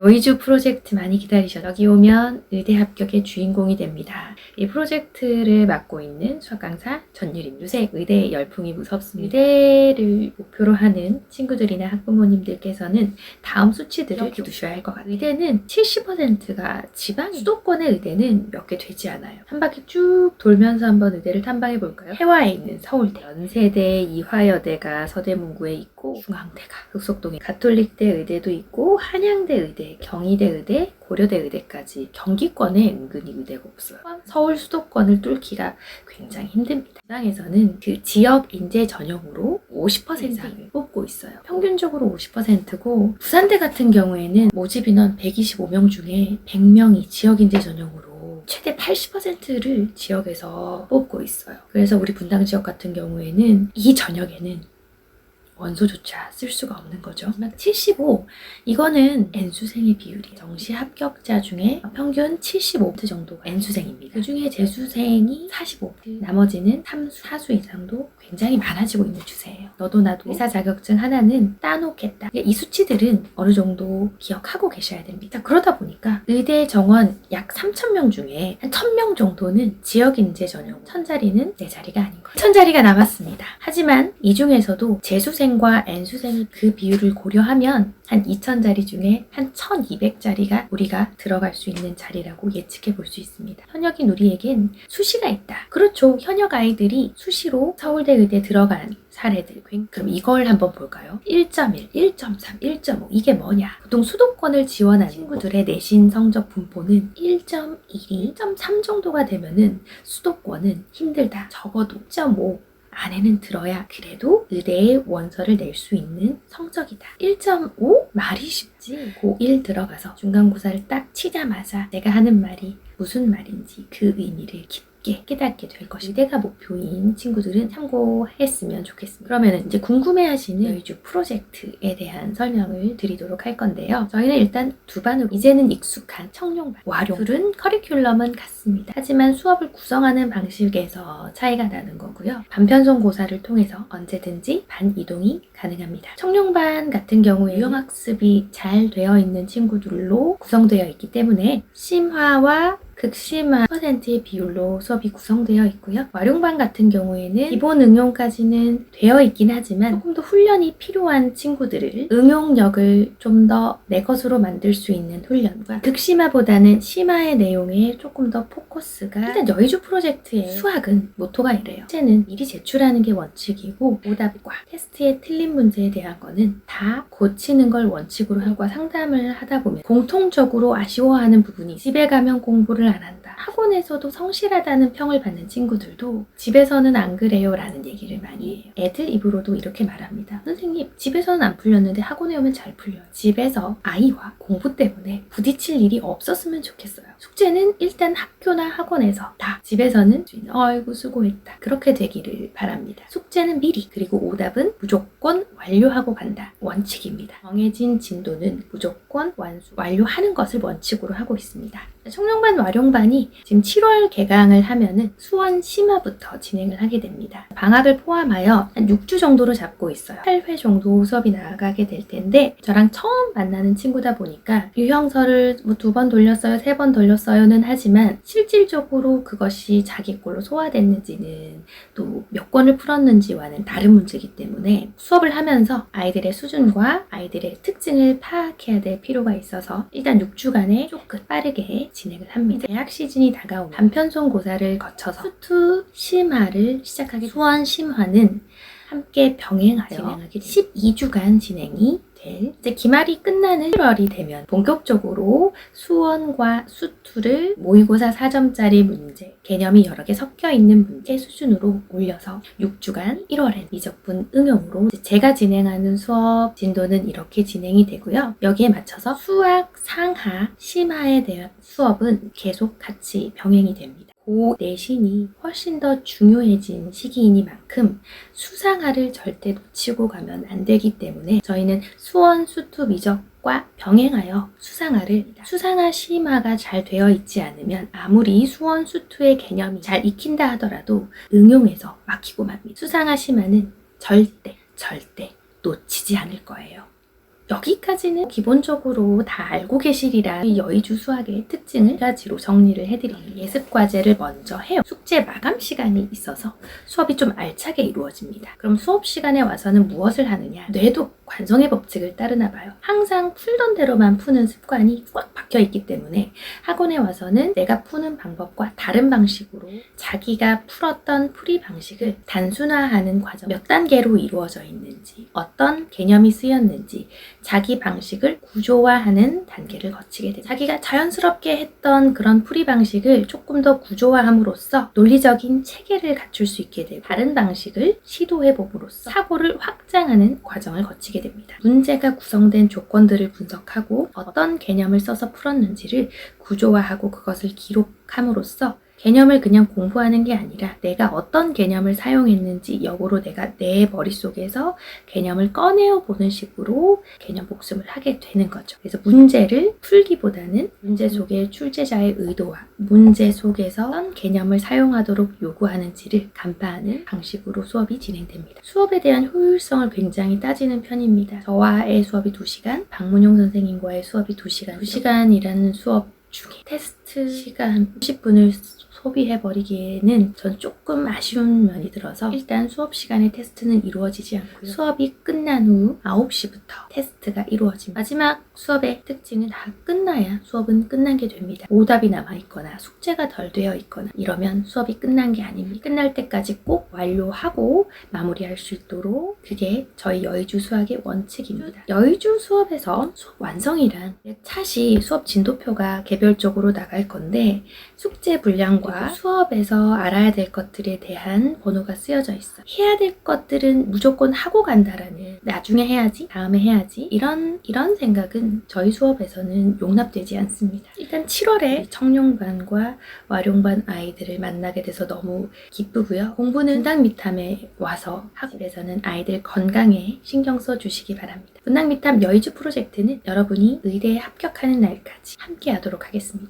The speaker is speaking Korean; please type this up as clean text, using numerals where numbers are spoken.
노이즈 프로젝트 많이 기다리셔서 여기 오면 의대 합격의 주인공이 됩니다. 이 프로젝트를 맡고 있는 수학 강사 전유림. 요새 의대 열풍이 무섭습니다. 의대를 목표로 하는 친구들이나 학부모님들께서는 다음 수치들을 두셔야 할 것 같아요. 의대는 70%가 지방, 수도권의 의대는 몇 개 되지 않아요. 한 바퀴 쭉 돌면서 한번 의대를 탐방해 볼까요? 해화에 있는 서울대, 연세대, 이화여대가 서대문구에 있고, 중앙대가 흑석동에 가톨릭대 의대도 있고, 한양대 의대, 경희대 의대, 고려대 의대까지 경기권에 은근히 의대가 없어요. 서울 수도권을 뚫기가 굉장히 힘듭니다. 지방에서는 그 지역 인재 전형으로 50% 이상을 뽑고 있어요. 평균적으로 50%고 부산대 같은 경우에는 모집 인원 125명 중에 100명이 지역 인재 전형으로 최대 80%를 지역에서 뽑고 있어요. 그래서 우리 분당 지역 같은 경우에는 이 전역에는 원소조차 쓸 수가 없는 거죠. 75, 이거는 N수생의 비율이에요. 정시 합격자 중에 평균 75% 정도가 N수생입니다. 그 중에 재수생이 45%, 나머지는 3수, 4수 이상도 굉장히 많아지고 있는 추세예요. 너도 나도 의사 자격증 하나는 따놓겠다. 이 수치들은 어느 정도 기억하고 계셔야 됩니다. 그러다 보니까 의대 정원 약 3,000명 중에 한 1,000명 정도는 지역인재 전형, 1,000자리는 내 자리가 아닌 거예요. 1,000자리가 남았습니다. 하지만 이 중에서도 재수생과 N수생의 그 비율을 고려하면 한 2,000자리 중에 한 1,200자리가 우리가 들어갈 수 있는 자리라고 예측해 볼 수 있습니다. 현역인 우리에겐 수시가 있다. 그렇죠. 현역 아이들이 수시로 서울대 의대 들어간 사례들. 그럼 이걸 한번 볼까요? 1.1, 1.3, 1.5 이게 뭐냐? 보통 수도권을 지원하는 친구들의 내신 성적 분포는 1.1, 1.3 정도가 되면은 수도권은 힘들다. 적어도 1.5 안에는 들어야 그래도 의대에 원서를 낼 수 있는 성적이다. 1.5? 말이 쉽지. 고1 들어가서 중간고사를 딱 치자마자 내가 하는 말이 무슨 말인지 그 의미를 깊게 깨닫게 될 것이 의대가 목표인 친구들은 참고했으면 좋겠습니다. 그러면 이제 궁금해하시는 노이즈 프로젝트에 대한 설명을 드리도록 할 건데요. 저희는 일단 두 반으로 이제는 익숙한 청룡반, 와룡 둘은 커리큘럼은 같습니다. 하지만 수업을 구성하는 방식에서 차이가 나는 거고요. 반편성 고사를 통해서 언제든지 반 이동이 가능합니다. 청룡반 같은 경우에 유형학습이 잘 되어 있는 친구들로 구성되어 있기 때문에 심화와 극심한 %의 비율로 수업이 구성되어 있고요. 와룡반 같은 경우에는 기본 응용까지는 되어 있긴 하지만 조금 더 훈련이 필요한 친구들을 응용력을 좀 더 내 것으로 만들 수 있는 훈련과 극심화보다는 심화의 내용에 조금 더 포커스가 일단 노이즈 프로젝트의 수학은 모토가 이래요. 문제는 미리 제출하는 게 원칙이고 오답과 테스트에 틀린 문제에 대한 거는 다 고치는 걸 원칙으로 하고 상담을 하다 보면 공통적으로 아쉬워하는 부분이 집에 가면 공부를 안 한다. 학원에서도 성실하다는 평을 받는 친구들도 집에서는 안 그래요 라는 얘기를 많이 해요. 애들 입으로도 이렇게 말합니다. 선생님, 집에서는 안 풀렸는데 학원에 오면 잘 풀려요. 집에서 아이와 공부 때문에 부딪힐 일이 없었으면 좋겠어요. 숙제는 일단 학교나 학원에서 다, 집에서는 아이고 수고했다. 그렇게 되기를 바랍니다. 숙제는 미리, 그리고 오답은 무조건 완료하고 간다. 원칙입니다. 정해진 진도는 무조건 완료하는 것을 원칙으로 하고 있습니다. 청룡반, 와룡반이 지금 7월 개강을 하면은 수원 심화부터 진행을 하게 됩니다. 방학을 포함하여 한 6주 정도로 잡고 있어요. 8회 정도 수업이 나가게 될 텐데 저랑 처음 만나는 친구다 보니까 유형서를 뭐 2번 돌렸어요, 3번 돌렸어요는 하지만 실질적으로 그것이 자기 걸로 소화됐는지는 또 몇 권을 풀었는지와는 다른 문제이기 때문에 수업을 하면서 아이들의 수준과 아이들의 특징을 파악해야 될 필요가 있어서 일단 6주간에 조금 빠르게 진행을 합니다. 대학 시즌이 다가오면 반편성 고사를 거쳐서 수투 심화를 시작하게 수원 심화는 함께 병행하여 진행하게 12주간 진행이 이제 기말이 끝나는 1월이 되면 본격적으로 수원과 수투를 모의고사 4점짜리 문제, 개념이 여러 개 섞여 있는 문제 수준으로 올려서 6주간 1월엔 미적분 응용으로 제가 진행하는 수업 진도는 이렇게 진행이 되고요. 여기에 맞춰서 수학 상하, 심화에 대한 수업은 계속 같이 병행이 됩니다. 고 내신이 훨씬 더 중요해진 시기이니만큼 수상화를 절대 놓치고 가면 안 되기 때문에 저희는 수원, 수투, 미적과 병행하여 수상화 심화가 잘 되어 있지 않으면 아무리 수원, 수투의 개념이 잘 익힌다 하더라도 응용해서 막히고 맙니다. 수상화 심화는 절대 놓치지 않을 거예요. 여기까지는 기본적으로 다 알고 계시리라 이 여의주 수학의 특징을 한 가지로 정리를 해드립니다. 예습과제를 먼저 해요. 숙제 마감 시간이 있어서 수업이 좀 알차게 이루어집니다. 그럼 수업 시간에 와서는 무엇을 하느냐? 뇌도 관성의 법칙을 따르나 봐요. 항상 풀던 대로만 푸는 습관이 꽉 박혀있기 때문에 학원에 와서는 내가 푸는 방법과 다른 방식으로 자기가 풀었던 풀이 방식을 단순화하는 과정, 몇 단계로 이루어져 있는지, 어떤 개념이 쓰였는지 자기 방식을 구조화하는 단계를 거치게 됩니다. 자기가 자연스럽게 했던 그런 풀이 방식을 조금 더 구조화함으로써 논리적인 체계를 갖출 수 있게 되고 다른 방식을 시도해봄으로써 사고를 확장하는 과정을 거치게 됩니다. 문제가 구성된 조건들을 분석하고 어떤 개념을 써서 풀었는지를 구조화하고 그것을 기록함으로써 개념을 그냥 공부하는 게 아니라 내가 어떤 개념을 사용했는지 역으로 내가 내 머릿속에서 개념을 꺼내어 보는 식으로 개념 복습을 하게 되는 거죠. 그래서 문제를 풀기보다는 문제 속에 출제자의 의도와 문제 속에서 어떤 개념을 사용하도록 요구하는지를 간파하는 방식으로 수업이 진행됩니다. 수업에 대한 효율성을 굉장히 따지는 편입니다. 저와의 수업이 2시간, 박문용 선생님과의 수업이 2시간, 2시간이라는 수업 중에 테스트 시간 30분을 소비해버리기에는 전 조금 아쉬운 면이 들어서 일단 수업 시간에 테스트는 이루어지지 않고요. 수업이 끝난 후 9시부터 테스트가 이루어집니다. 마지막 수업의 특징은 다 끝나야 수업은 끝난 게 됩니다. 오답이 남아있거나 숙제가 덜 되어 있거나 이러면 수업이 끝난 게 아닙니다. 끝날 때까지 꼭 완료하고 마무리할 수 있도록 그게 저희 여의주 수학의 원칙입니다. 여의주 수업에서 수업 완성이란 차시 수업 진도표가 개별적으로 나갈 건데 숙제 분량과 수업에서 알아야 될 것들에 대한 번호가 쓰여져 있어요. 해야 될 것들은 무조건 하고 간다라는 나중에 해야지, 다음에 해야지 이런 생각은 저희 수업에서는 용납되지 않습니다. 일단 7월에 청룡반과 와룡반 아이들을 만나게 돼서 너무 기쁘고요. 공부는 분당미탐에 와서 학습에서는 아이들 건강에 신경 써주시기 바랍니다. 분당미탐 여의주 프로젝트는 여러분이 의대에 합격하는 날까지 함께 하도록 하겠습니다.